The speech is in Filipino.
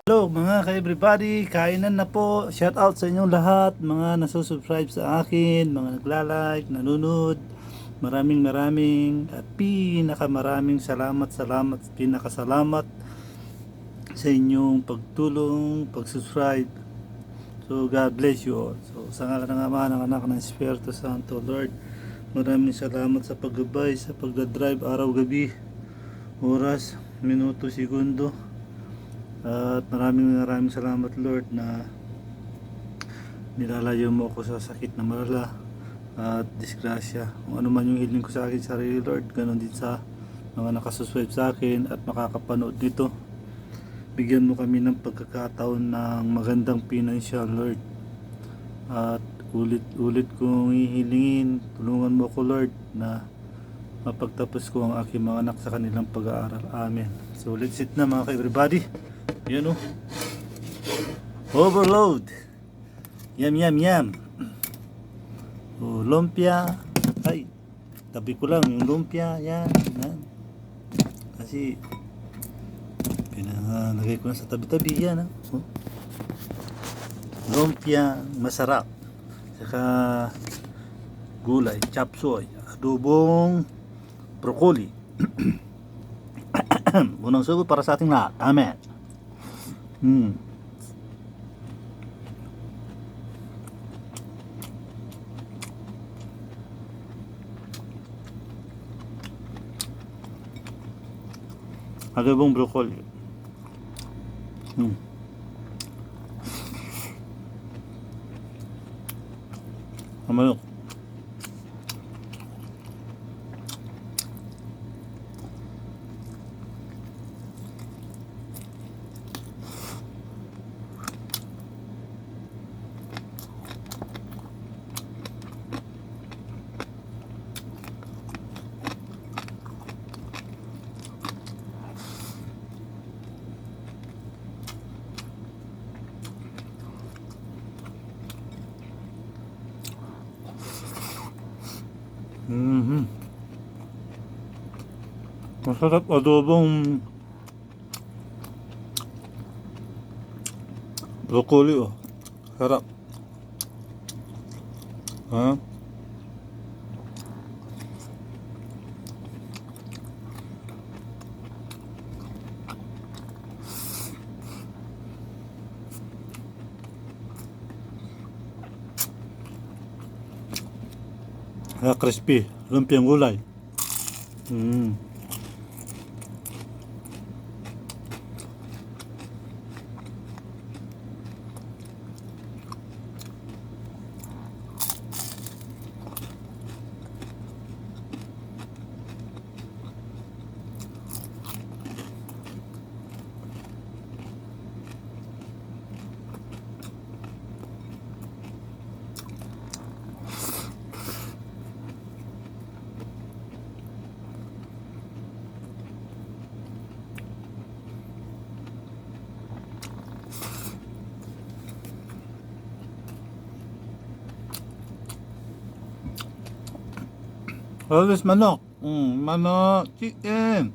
Hello mga ka-everybody, kainan na po. Shout out sa inyong lahat, mga nasusubscribe sa akin, mga nagla-like, nanonood. Maraming at pinakamaraming pinakasalamat sa inyong pagtulong, pag-subscribe. So God bless you all. So sa ngalan ng Ama, ng Anak, ng Espiritu Santo, Lord, maraming salamat sa paggabay, sa pagdadrive araw-gabi, oras, minuto, segundo. At maraming salamat, Lord, na nilalayo mo ako sa sakit na malala at disgrasya. Kung ano man yung hiling ko sa akin sarili, Lord, ganon din sa mga nakasubscribe sa akin at makakapanood nito. Bigyan mo kami ng pagkakataon ng magandang financial, Lord. At ulit kong hihilingin, tulungan mo ako, Lord, na mapagtapos ko ang aking mga anak sa kanilang pag-aaral. Amen. So let's eat na mga ka-everybody. Yan o. Overload. Yum. O, lumpia. Ay, tabi ko lang yung lumpia. Yan. Kasi pinalagay ko na sa tabi-tabi. Yan. O. Lumpia, masarap. Saka gulay, chop suey, adobong broccoli. Unang sugod para sa ating lahat. Amen. Adobong broccoli. Amalok. Masarap adobong broccoli oh. Sarap. Ha? Crispy, lumpiang gulay. Always manok. Manok, chicken.